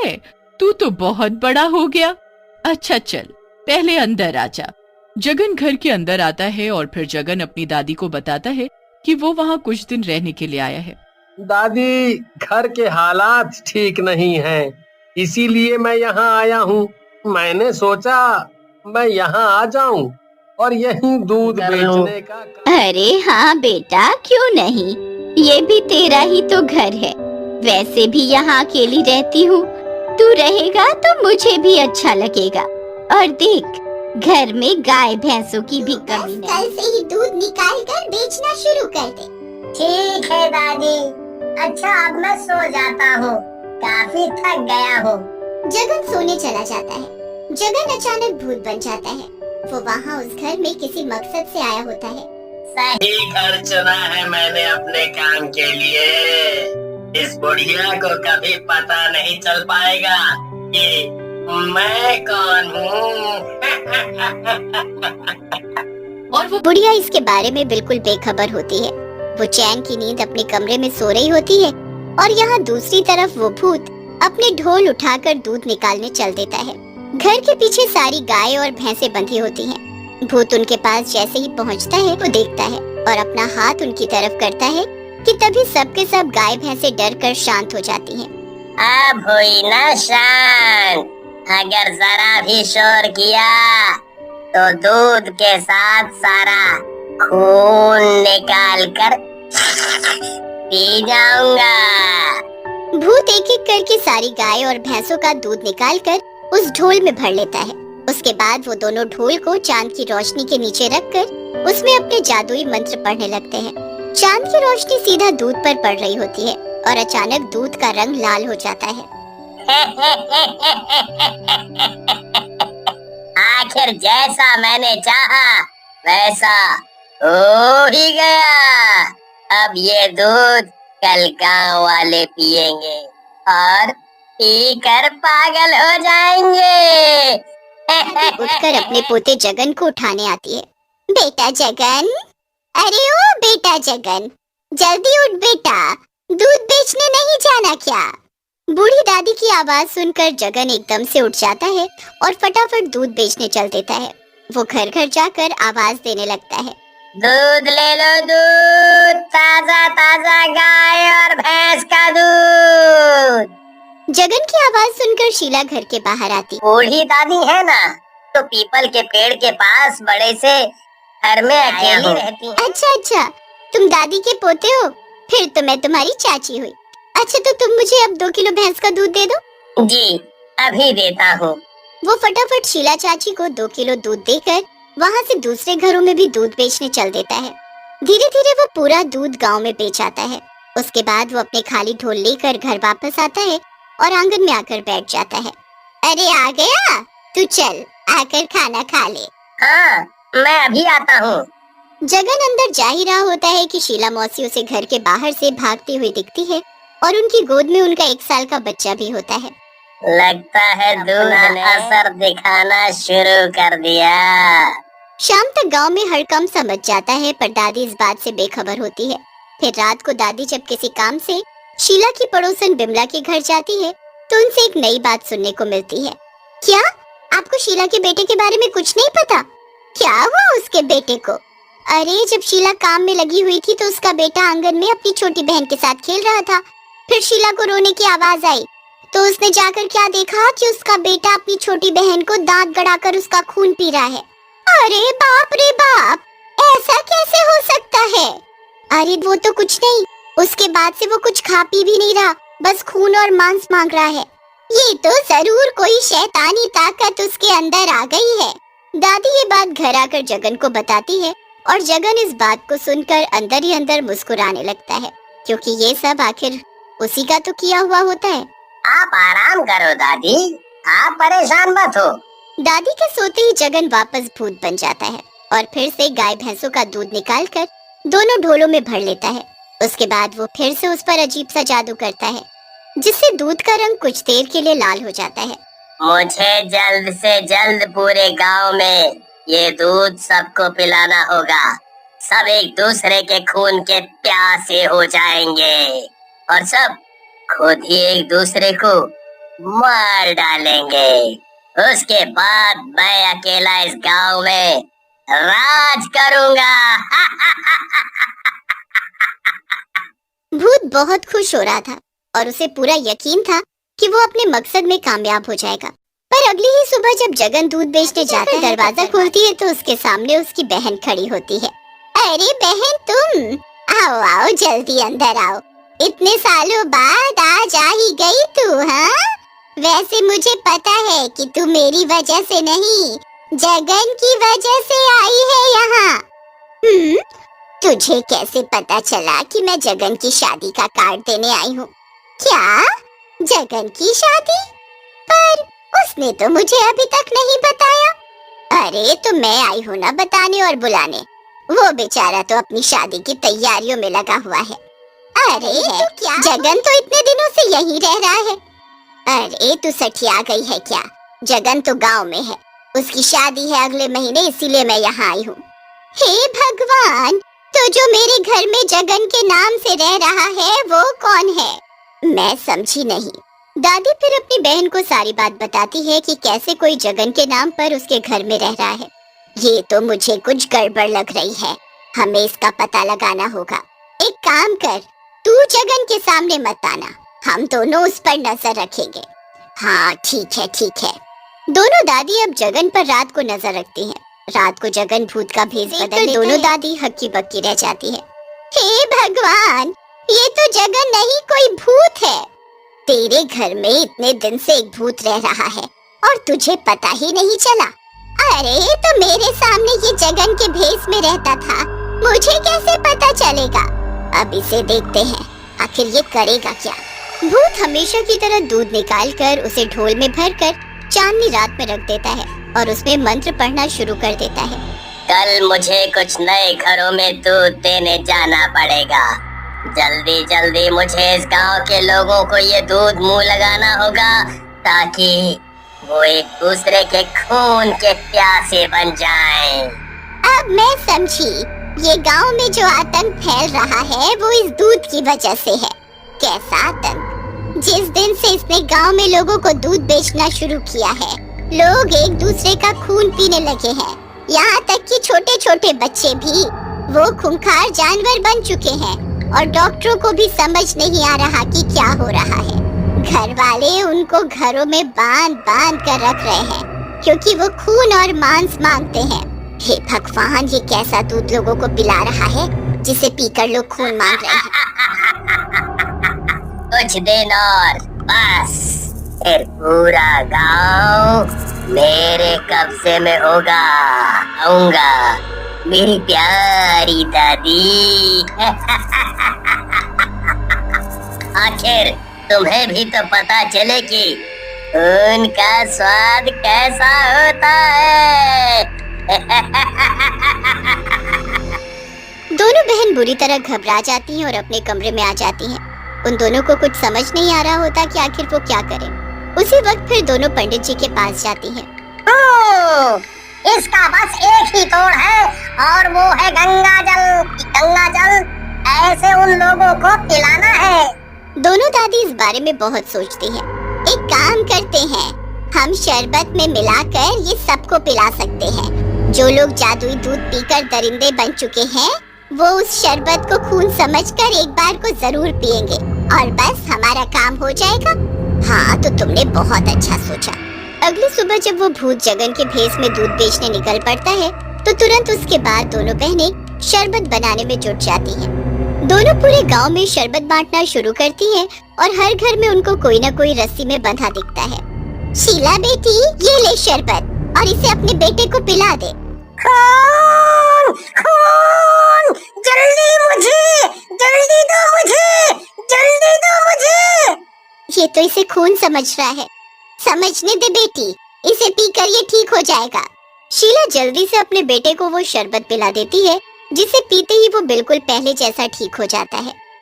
है, तू तो बहुत बड़ा हो गया। अच्छा चल, पहले अंदर आ जा। जगन घर के अंदर आता है और फिर जगन अपनी दादी को बताता है कि वो वहाँ कुछ दिन रहने के लिए आया है। दादी, घर के हालात ठीक नहीं हैं, इसीलिए मैं यहाँ आया हूँ। मैंने सोचा मैं यहाँ आ जाऊँ और यहीं दूध बेचने का। अरे हाँ बेटा, क्यों नहीं, ये भी तेरा ही तो घर है। वैसे भी यहाँ अकेली रहती हूँ, तू रहेगा तो मुझे भी अच्छा लगेगा। और देख, घर में गाय भैंसों की भी कमी नहीं। कल से ही दूध निकाल कर बेचना शुरू कर दे। ठीक है दादी। अच्छा, अब मैं सो जाता हूँ, काफी थक गया हूँ। जगन सोने चला जाता है। जगन अचानक भूत बन जाता है। वो वहाँ उस घर में किसी मकसद से आया होता है। सही घर चुना है मैंने अपने काम के लिए। इस बुढ़िया को कभी पता नहीं चल पाएगा कि मैं कौन हूँ। और वो बुढ़िया इसके बारे में बिल्कुल बेखबर होती है। वो चैन की नींद अपने कमरे में सो रही होती है और यहाँ दूसरी तरफ वो भूत अपने ढोल उठाकर दूध निकालने चल देता है। घर के पीछे सारी गाय और भैंसें बंधी होती हैं। भूत उनके पास जैसे ही पहुँचता है वो देखता है और अपना हाथ उनकी तरफ करता है कि तभी सबके सब गाय भैंसें डर कर शांत हो जाती हैं। अब हुई ना शांत। अगर जरा भी शोर किया तो दूध के साथ सारा खून निकाल कर पी जाऊंगा। भूत एक एक करके सारी गाय और भैंसों का दूध निकालकर उस ढोल में भर लेता है। उसके बाद वो दोनों ढोल को चांद की रोशनी के नीचे रखकर उसमें अपने जादुई मंत्र पढ़ने लगते हैं। चांद की रोशनी सीधा दूध पर पड़ रही होती है और अचानक दूध का रंग लाल हो जाता है। आखिर जैसा मैंने चाहा वैसा हो ही गया। अब ये दूध कल गांव वाले पिएंगे और पीकर पागल हो जाएंगे। उठकर अपने पोते जगन को उठाने आती है। बेटा जगन, अरे ओ बेटा जगन, जल्दी उठ बेटा, दूध बेचने नहीं जाना क्या? बूढ़ी दादी की आवाज सुनकर जगन एकदम से उठ जाता है और फटाफट दूध बेचने चल देता है। वो घर घर जाकर आवाज देने लगता है, दूध ले लो, दूध, ताजा ताजा गाय और भैंस का दूध। जगन की आवाज सुनकर शीला घर के बाहर आती। बूढ़ी दादी है ना, तो पीपल के पेड़ के पास बड़े से घर में अकेली रहती है। अच्छा अच्छा, तुम दादी के पोते हो, फिर तो मैं तुम्हारी चाची हुई। अच्छा, तो तुम मुझे अब 2 किलो भैंस का दूध दे दो। जी, अभी देता हूँ। वो फटाफट शीला चाची को 2 किलो दूध देकर वहाँ से दूसरे घरों में भी दूध बेचने चल देता है। धीरे धीरे वो पूरा दूध गांव में बेच आता है। उसके बाद वो अपने खाली ढोल लेकर घर वापस आता है और आंगन में आकर बैठ जाता है। अरे आ गया, तू चल आकर खाना खा ले। हाँ, मैं अभी आता हूँ। जगन अंदर जा ही रहा होता है कि शीला मौसी उसे घर के बाहर से भागती हुई दिखती है और उनकी गोद में उनका 1 साल का बच्चा भी होता है। लगता है दूध ने असर दिखाना शुरू कर दिया। शाम तक गांव में हड़कंप समझ जाता है, पर दादी इस बात से बेखबर होती है। फिर रात को दादी जब किसी काम से शीला की पड़ोसन बिमला के घर जाती है तो उनसे एक नई बात सुनने को मिलती है। क्या आपको शीला के बेटे के बारे में कुछ नहीं पता? क्या हुआ उसके बेटे को? अरे जब शीला काम में लगी हुई थी तो उसका बेटा आंगन में अपनी छोटी बहन के साथ खेल रहा था। फिर शीला को रोने की आवाज आई तो उसने जाकर क्या देखा कि उसका बेटा अपनी छोटी बहन को दांत गड़ाकर उसका खून पी रहा है। अरे बाप रे बाप, ऐसा कैसे हो सकता है? अरे वो तो कुछ नहीं, उसके बाद से वो कुछ खा पी भी नहीं रहा, बस खून और मांस मांग रहा है। ये तो जरूर कोई शैतानी ताकत उसके अंदर आ गई है। दादी ये बात घर आकर जगन को बताती है और जगन इस बात को सुनकर अंदर ही अंदर मुस्कुराने लगता है, क्योंकि ये सब आखिर उसी का तो किया हुआ होता है। आप आराम करो दादी, आप परेशान मत हो। दादी के सोते ही जगन वापस भूत बन जाता है और फिर से गाय भैंसों का दूध निकालकर दोनों ढोलों में भर लेता है। उसके बाद वो फिर से उस पर अजीब सा जादू करता है, जिससे दूध का रंग कुछ देर के लिए लाल हो जाता है। मुझे जल्द से जल्द पूरे गांव में ये दूध सबको पिलाना होगा। सब एक दूसरे के खून के प्यासे हो जाएंगे और सब खुद ही एक दूसरे को मार डालेंगे। उसके बाद मैं अकेला इस गांव में राज करूंगा। भूत बहुत खुश हो रहा था और उसे पूरा यकीन था कि वो अपने मकसद में कामयाब हो जाएगा। पर अगली ही सुबह जब जगन दूध बेचने जाता है, दरवाजा खोलती है तो उसके सामने उसकी बहन खड़ी होती है। अरे बहन, तुम आओ आओ, जल्दी अंदर आओ। इतने सालों बाद आज आ ही गई तू। हाँ, वैसे मुझे पता है कि तू मेरी वजह से नहीं, जगन की वजह से आई है यहाँ। तुझे कैसे पता चला कि मैं जगन की शादी का कार्ड देने आई हूँ? क्या जगन की शादी? पर उसने तो मुझे अभी तक नहीं बताया। अरे तो मैं आई हूँ ना बताने और बुलाने। वो बेचारा तो अपनी शादी की तैयारियों में लगा हुआ है। अरे है क्या? जगन तो इतने दिनों से यहीं रह रहा है। अरे तू सठिया गई है क्या? जगन तो गांव में है, उसकी शादी है अगले महीने, इसीलिए मैं यहाँ आई हूँ। हे भगवान, तो जो मेरे घर में जगन के नाम से रह रहा है वो कौन है? मैं समझी नहीं। दादी फिर अपनी बहन को सारी बात बताती है कि कैसे कोई जगन के नाम पर उसके घर में रह रहा है। ये तो मुझे कुछ गड़बड़ लग रही है, हमें इसका पता लगाना होगा। एक काम कर, तू जगन के सामने मत आना, हम दोनों उस पर नजर रखेंगे। हाँ ठीक है ठीक है। दोनों दादी अब जगन पर रात को नजर रखती हैं। रात को जगन भूत का भेष बदल दोनों दादी हक्की बक्की रह जाती है। हे भगवान, ये तो जगन नहीं कोई भूत है। तेरे घर में इतने दिन से एक भूत रह रहा है और तुझे पता ही नहीं चला। अरे तो मेरे सामने ये जगन के भेष में रहता था, मुझे कैसे पता चलेगा? अब इसे देखते हैं, आखिर ये करेगा क्या। भूत हमेशा की तरह दूध निकालकर उसे ढोल में भरकर चांदनी रात में रख देता है और उसमें मंत्र पढ़ना शुरू कर देता है। कल मुझे कुछ नए घरों में दूध देने जाना पड़ेगा। जल्दी जल्दी मुझे इस गांव के लोगों को ये दूध मुंह लगाना होगा, ताकि वो एक दूसरे के खून के प्यासे बन जाएं। अब मैं समझी, ये गांव में जो आतंक फैल रहा है वो इस दूध की वजह से है। कैसा आतंक? जिस दिन से इसने गांव में लोगों को दूध बेचना शुरू किया है, लोग एक दूसरे का खून पीने लगे हैं। यहाँ तक कि छोटे छोटे बच्चे भी वो खूंखार जानवर बन चुके हैं और डॉक्टरों को भी समझ नहीं आ रहा कि क्या हो रहा है। घर वाले उनको घरों में बांध बांध कर रख रहे हैं क्योंकि वो खून और मांस मांगते हैं। हे भगवान, ये कैसा दूध लोगों को पिला रहा है जिसे पीकर लोग खून मांग रहे हैं। कुछ दिन और बस, फिर पूरा गांव मेरे कब्जे में होगा। आऊंगा मेरी प्यारी दादी। आखिर तुम्हें भी तो पता चले कि उनका स्वाद कैसा होता है। दोनों बहन बुरी तरह घबरा जाती हैं और अपने कमरे में आ जाती हैं। उन दोनों को कुछ समझ नहीं आ रहा होता कि आखिर वो क्या करें। उसी वक्त फिर दोनों पंडित जी के पास जाती हैं। इसका बस एक ही तोड़ है और वो है गंगा जल। गंगा जल ऐसे उन लोगों को पिलाना है। दोनों दादी इस बारे में बहुत सोचती हैं। एक काम करते हैं, हम शरबत में मिलाकर ये सबको पिला सकते हैं। जो लोग जादुई दूध पीकर दरिंदे बन चुके हैं, वो उस शरबत को खून समझकर एक बार को जरूर पिएंगे और बस हमारा काम हो जाएगा। हाँ, तो तुमने बहुत अच्छा सोचा। अगली सुबह जब वो भूत जगन के भेष में दूध बेचने निकल पड़ता है, तो तुरंत उसके बाद दोनों बहनें शरबत बनाने में जुट जाती हैं। दोनों पूरे गांव में शरबत बांटना शुरू करती हैं और हर घर में उनको कोई न कोई रस्सी में बंधा दिखता है। शीला बेटी, ये ले शरबत और इसे अपने बेटे को पिला दे। खून, खून, जल्दी मुझे, जल्दी दो मुझे, जल्दी दो मुझे। ये तो इसे खून समझ रहा है। समझने दे बेटी, इसे पीकर ये ठीक हो जाएगा। शीला जल्दी से अपने बेटे को वो शरबत पिला देती है, जिसे पीते ही वो बिल्कुल पहले जैसा ठीक हो जाता है।